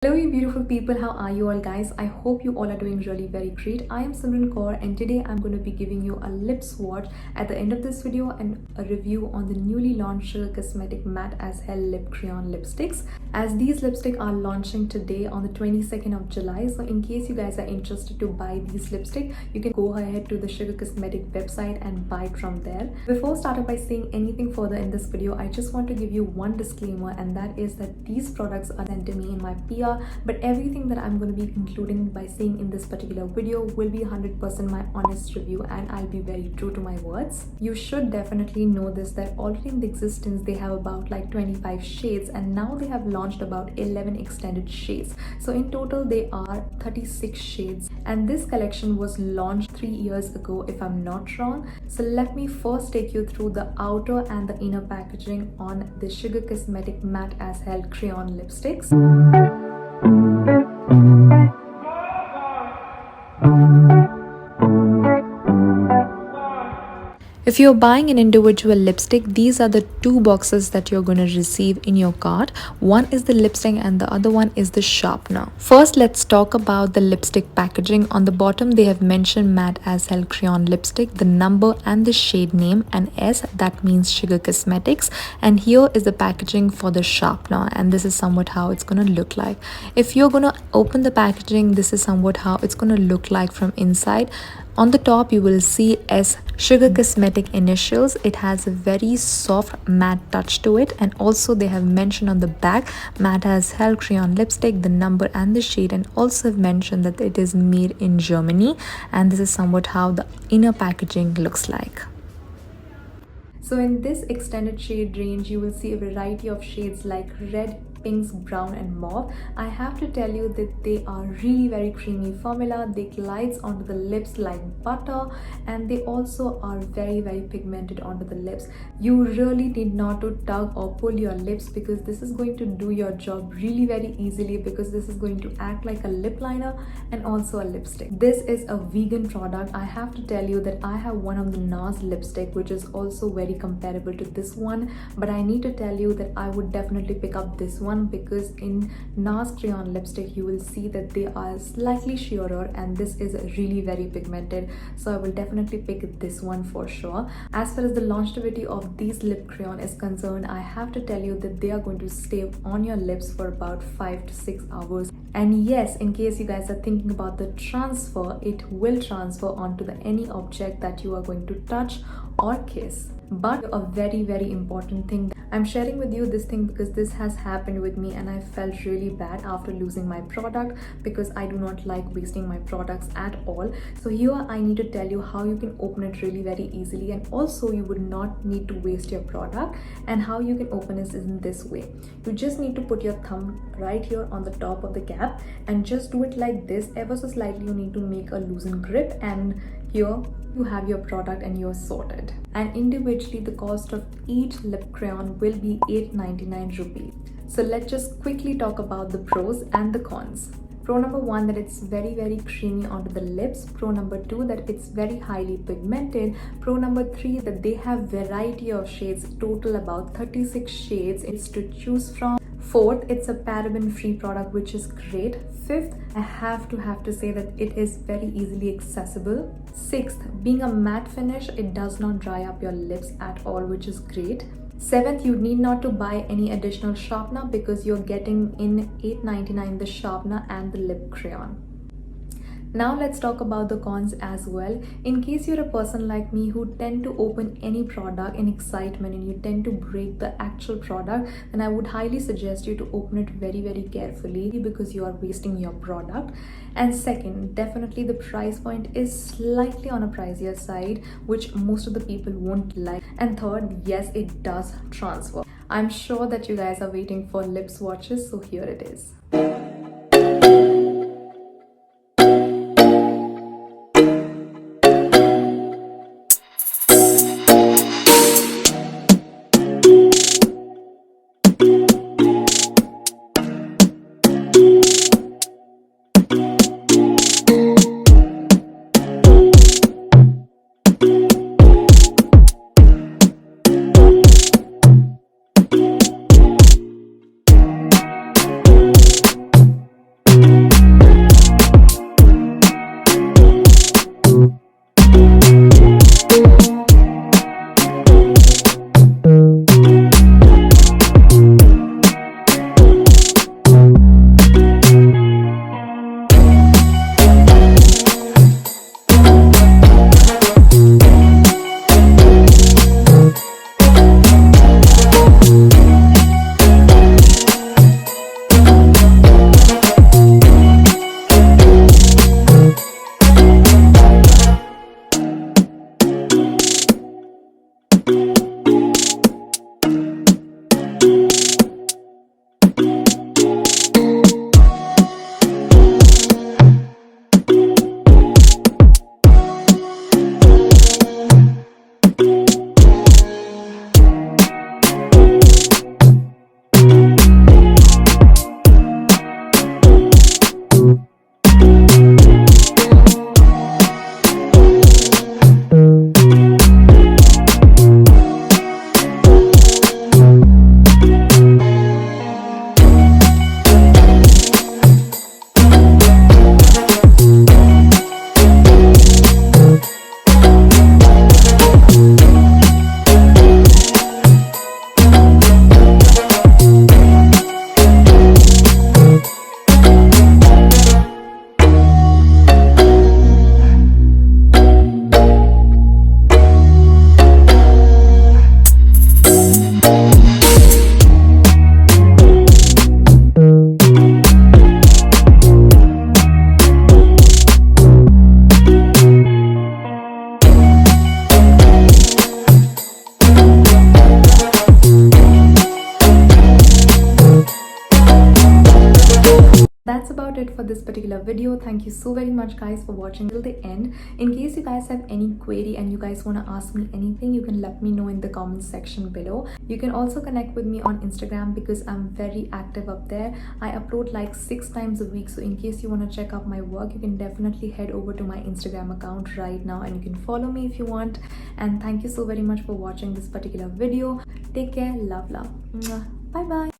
Hello you beautiful people, how are you all guys? I hope you all are doing really very great. I am Simran Kaur and today I'm going to be giving you a lip swatch at the end of this video and a review on the newly launched Sugar Cosmetic Matte as Hell Lip Crayon lipsticks. As these lipsticks are launching today on the 22nd of July, so in case you guys are interested to buy these lipsticks, you can go ahead to the Sugar Cosmetic website and buy it from there. Before starting by saying anything further in this video, I just want to give you one disclaimer, and that is that these products are sent to me in my PR, but everything that I'm going to be including by saying in this particular video will be 100% my honest review, and I'll be very true to my words. You should definitely know this, that already in the existence they have about like 25 shades, and now they have launched about 11 extended shades. So in total they are 36 shades, and this collection was launched 3 years ago if I'm not wrong. So let me first take you through the outer and the inner packaging on the Sugar Cosmetic Matte as Hell Crayon lipsticks. If you're buying an individual lipstick, these are the two boxes that you're going to receive in your cart. One is the lipstick and the other one is the sharpener. First, let's talk about the lipstick packaging. On the bottom, they have mentioned Matte as Hell Crayon lipstick, the number and the shade name, and S, that means Sugar Cosmetics. And here is the packaging for the sharpener, and this is somewhat how it's going to look like. If you're going to open the packaging, this is somewhat how it's going to look like from inside. On the top, you will see S, Sugar Cosmetic initials. It has a very soft matte touch to it, and also they have mentioned on the back Matte as Hell Crayon lipstick, the number and the shade, and also have mentioned that it is made in Germany. And this is somewhat how the inner packaging looks like. So in this extended shade range, you will see a variety of shades like red, pinks, brown and mauve. I have to tell you that they are really very creamy formula. They glides onto the lips like butter, and they also are very pigmented onto the lips. You really need not to tug or pull your lips, because this is going to do your job really very easily, because this is going to act like a lip liner and also a lipstick. This is a vegan product. I have to tell you that I have one of the NARS lipstick which is also very comparable to this one, but I need to tell you that I would definitely pick up this one, because in NARS crayon lipstick you will see that they are slightly sheerer, and this is really very pigmented, so I will definitely pick this one for sure. As far as the longevity of these lip crayon is concerned, I have to tell you that they are going to stay on your lips for about 5 to 6 hours. And yes, in case you guys are thinking about the transfer, it will transfer onto any object that you are going to touch or kiss. But a very important thing, I'm sharing with you this thing because this has happened with me, and I felt really bad after losing my product, because I do not like wasting my products at all. So here I need to tell you how you can open it really very easily, and also you would not need to waste your product. And how you can open it is in this way. You just need to put your thumb right here on the top of the cap and just do it like this. Ever so slightly you need to make a loosened grip, and here you have your product and you're sorted. And individually the cost of each lip crayon will be 899 rupees. So let's just quickly talk about the pros and the cons. Pro number 1, that it's very creamy onto the lips. Pro number 2, that it's very highly pigmented. Pro number 3, that they have variety of shades, total about 36 shades is to choose from. Fourth, it's a paraben-free product, which is great. Fifth, I have to say that it is very easily accessible. Sixth, being a matte finish, it does not dry up your lips at all, which is great. Seventh, you need not to buy any additional sharpener, because you're getting in $8.99 the sharpener and the lip crayon. Now let's talk about the cons as well. In case you're a person like me who tend to open any product in excitement and you tend to break the actual product, then I would highly suggest you to open it very carefully, because you are wasting your product. And second, definitely the price point is slightly on a pricier side, which most of the people won't like. And third, yes, it does transfer. I'm sure that you guys are waiting for lip swatches, so here it is. that's about it for this particular video. Thank you so very much guys for watching till the end. In case you guys have any query and you guys want to ask me anything, you can let me know in the comment section below. You can also connect with me on Instagram because I'm very active up there. I upload like 6 times a week, so in case you want to check out my work, you can definitely head over to my Instagram account right now and you can follow me if you want. And thank you so very much for watching this particular video. Take care. Love. Bye bye.